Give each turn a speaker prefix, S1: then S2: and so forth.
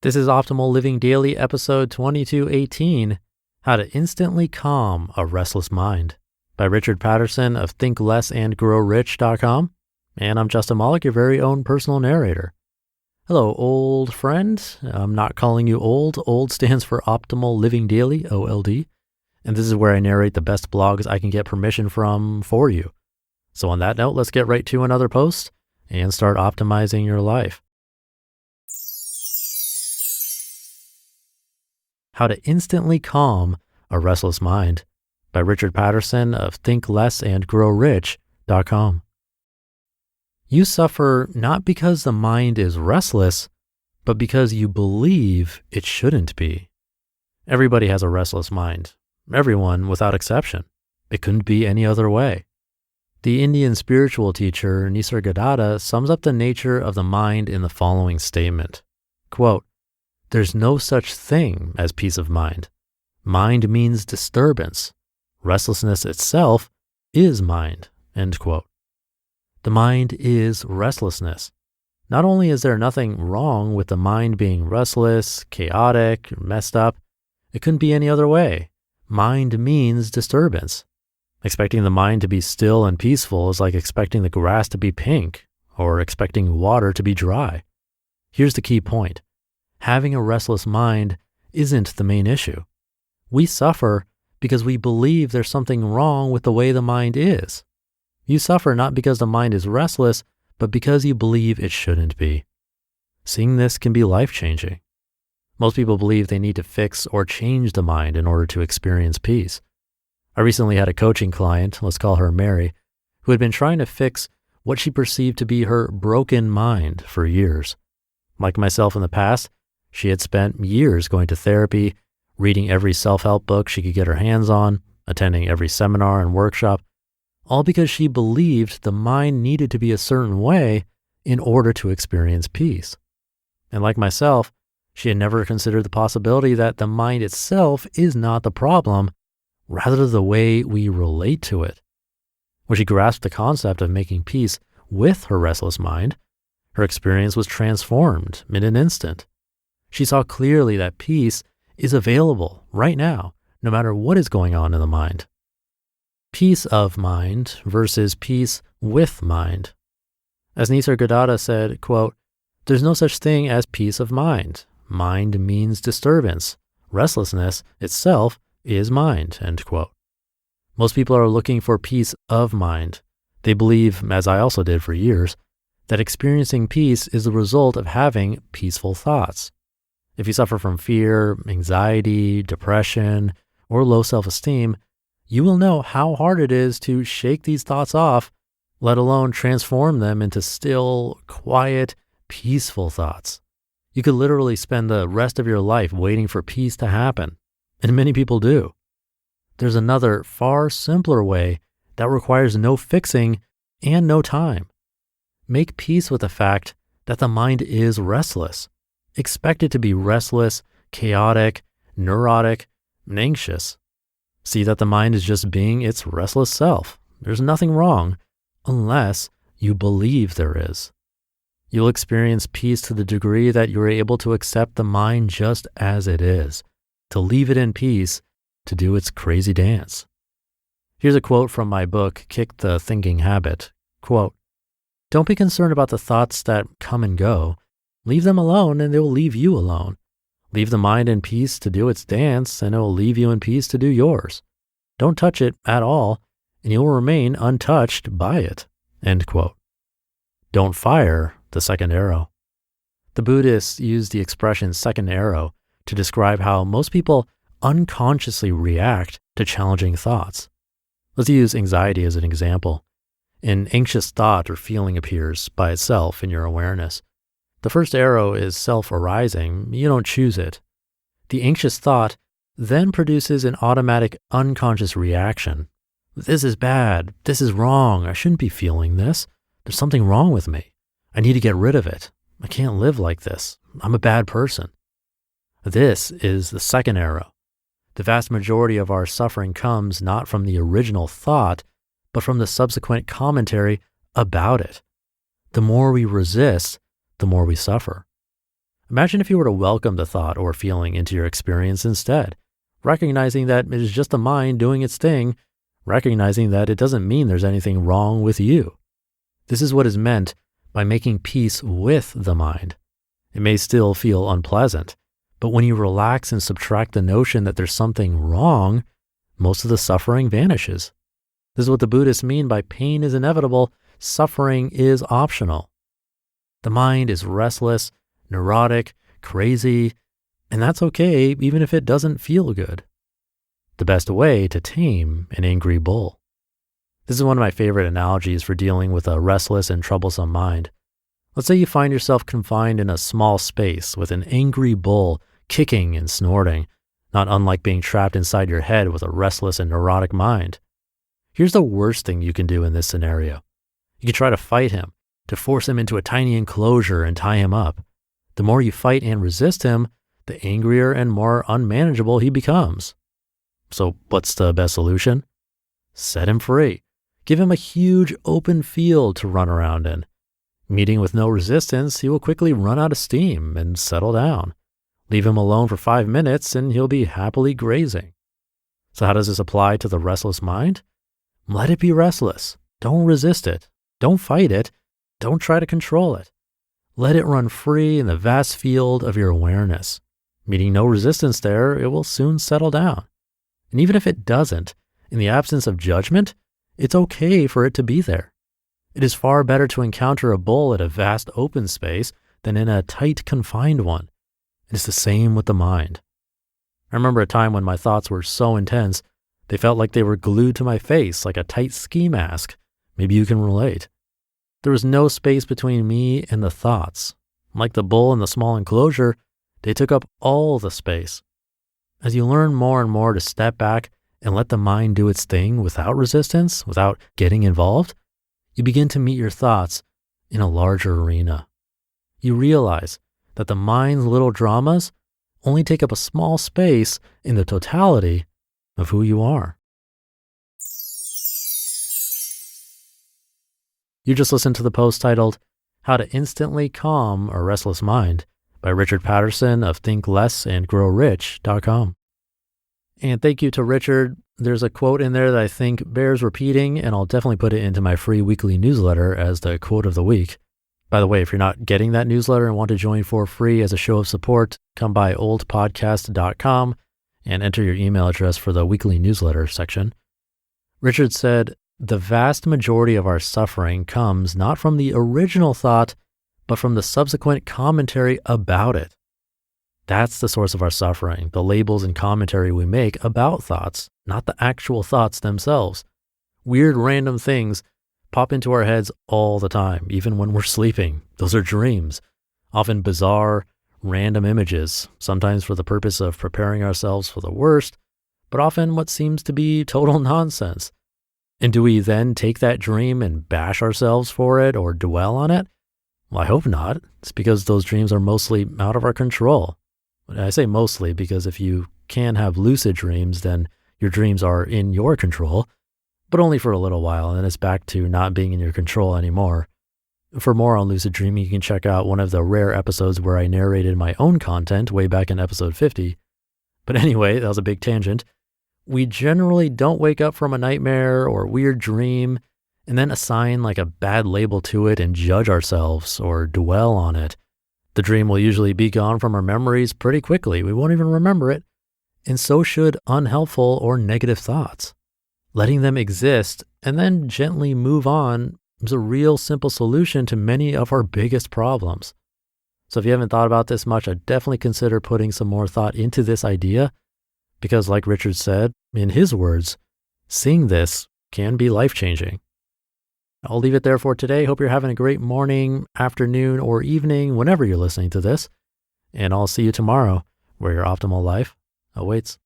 S1: This is Optimal Living Daily, episode 2218, How to Instantly Calm a Restless Mind, by Richard Paterson of thinklessandgrowrich.com. And I'm Justin Malik, your very own personal narrator. Hello, old friend. I'm not calling you old. Old stands for Optimal Living Daily, OLD. And this is where I narrate the best blogs I can get permission from for you. So on that note, let's get right to another post and start optimizing your life. How to Instantly Calm a Restless Mind, by Richard Paterson of thinklessandgrowrich.com. You suffer not because the mind is restless, but because you believe it shouldn't be. Everybody has a restless mind. Everyone without exception. It couldn't be any other way. The Indian spiritual teacher Nisargadatta sums up the nature of the mind in the following statement. Quote, "There's no such thing as peace of mind. Mind means disturbance. Restlessness itself is mind." End quote. The mind is restlessness. Not only is there nothing wrong with the mind being restless, chaotic, messed up, it couldn't be any other way. Mind means disturbance. Expecting the mind to be still and peaceful is like expecting the grass to be pink or expecting water to be dry. Here's the key point. Having a restless mind isn't the main issue. We suffer because we believe there's something wrong with the way the mind is. You suffer not because the mind is restless, but because you believe it shouldn't be. Seeing this can be life-changing. Most people believe they need to fix or change the mind in order to experience peace. I recently had a coaching client, let's call her Mary, who had been trying to fix what she perceived to be her broken mind for years. Like myself in the past, she had spent years going to therapy, reading every self-help book she could get her hands on, attending every seminar and workshop, all because she believed the mind needed to be a certain way in order to experience peace. And like myself, she had never considered the possibility that the mind itself is not the problem, rather the way we relate to it. When she grasped the concept of making peace with her restless mind, her experience was transformed in an instant. She saw clearly that peace is available right now, no matter what is going on in the mind. Peace of mind versus peace with mind. As Nisargadatta said, quote, "There's no such thing as peace of mind. Mind means disturbance. Restlessness itself is mind." End quote. Most people are looking for peace of mind. They believe, as I also did for years, that experiencing peace is the result of having peaceful thoughts. If you suffer from fear, anxiety, depression, or low self-esteem, you will know how hard it is to shake these thoughts off, let alone transform them into still, quiet, peaceful thoughts. You could literally spend the rest of your life waiting for peace to happen, and many people do. There's another, far simpler way that requires no fixing and no time. Make peace with the fact that the mind is restless. Expect it to be restless, chaotic, neurotic, and anxious. See that the mind is just being its restless self. There's nothing wrong unless you believe there is. You'll experience peace to the degree that you're able to accept the mind just as it is, to leave it in peace, to do its crazy dance. Here's a quote from my book, Kick the Thinking Habit. Quote, "Don't be concerned about the thoughts that come and go. Leave them alone and they will leave you alone. Leave the mind in peace to do its dance and it will leave you in peace to do yours. Don't touch it at all and you'll remain untouched by it." End quote. Don't fire the second arrow. The Buddhists use the expression second arrow to describe how most people unconsciously react to challenging thoughts. Let's use anxiety as an example. An anxious thought or feeling appears by itself in your awareness. The first arrow is self-arising. You don't choose it. The anxious thought then produces an automatic unconscious reaction. This is bad. This is wrong. I shouldn't be feeling this. There's something wrong with me. I need to get rid of it. I can't live like this. I'm a bad person. This is the second arrow. The vast majority of our suffering comes not from the original thought, but from the subsequent commentary about it. The more we resist, the more we suffer. Imagine if you were to welcome the thought or feeling into your experience instead, recognizing that it is just the mind doing its thing, recognizing that it doesn't mean there's anything wrong with you. This is what is meant by making peace with the mind. It may still feel unpleasant, but when you relax and subtract the notion that there's something wrong, most of the suffering vanishes. This is what the Buddhists mean by pain is inevitable, suffering is optional. The mind is restless, neurotic, crazy, and that's okay even if it doesn't feel good. The best way to tame an angry bull. This is one of my favorite analogies for dealing with a restless and troublesome mind. Let's say you find yourself confined in a small space with an angry bull kicking and snorting, not unlike being trapped inside your head with a restless and neurotic mind. Here's the worst thing you can do in this scenario. You can try to fight him, to force him into a tiny enclosure and tie him up. The more you fight and resist him, the angrier and more unmanageable he becomes. So what's the best solution? Set him free. Give him a huge open field to run around in. Meeting with no resistance, he will quickly run out of steam and settle down. Leave him alone for 5 minutes and he'll be happily grazing. So how does this apply to the restless mind? Let it be restless. Don't resist it. Don't fight it. Don't try to control it. Let it run free in the vast field of your awareness. Meeting no resistance there, it will soon settle down. And even if it doesn't, in the absence of judgment, it's okay for it to be there. It is far better to encounter a bull at a vast open space than in a tight, confined one. It is the same with the mind. I remember a time when my thoughts were so intense, they felt like they were glued to my face like a tight ski mask. Maybe you can relate. There was no space between me and the thoughts. Like the bull in the small enclosure, they took up all the space. As you learn more and more to step back and let the mind do its thing without resistance, without getting involved, you begin to meet your thoughts in a larger arena. You realize that the mind's little dramas only take up a small space in the totality of who you are. You just listened to the post titled, How to Instantly Calm a Restless Mind by Richard Paterson of thinklessandgrowrich.com. And thank you to Richard. There's a quote in there that I think bears repeating, and I'll definitely put it into my free weekly newsletter as the quote of the week. By the way, if you're not getting that newsletter and want to join for free as a show of support, come by oldpodcast.com and enter your email address for the weekly newsletter section. Richard said, the vast majority of our suffering comes not from the original thought, but from the subsequent commentary about it. That's the source of our suffering, the labels and commentary we make about thoughts, not the actual thoughts themselves. Weird random things pop into our heads all the time, even when we're sleeping. Those are dreams, often bizarre, random images, sometimes for the purpose of preparing ourselves for the worst, but often what seems to be total nonsense. And do we then take that dream and bash ourselves for it or dwell on it? Well, I hope not. It's because those dreams are mostly out of our control. I say mostly because if you can have lucid dreams, then your dreams are in your control, but only for a little while, and then it's back to not being in your control anymore. For more on lucid dreaming, you can check out one of the rare episodes where I narrated my own content way back in episode 50. But anyway, that was a big tangent. We generally don't wake up from a nightmare or weird dream and then assign like a bad label to it and judge ourselves or dwell on it. The dream will usually be gone from our memories pretty quickly. We won't even remember it. And so should unhelpful or negative thoughts. Letting them exist and then gently move on is a real simple solution to many of our biggest problems. So if you haven't thought about this much, I'd definitely consider putting some more thought into this idea because like Richard said, in his words, seeing this can be life-changing. I'll leave it there for today. Hope you're having a great morning, afternoon, or evening whenever you're listening to this. And I'll see you tomorrow where your optimal life awaits.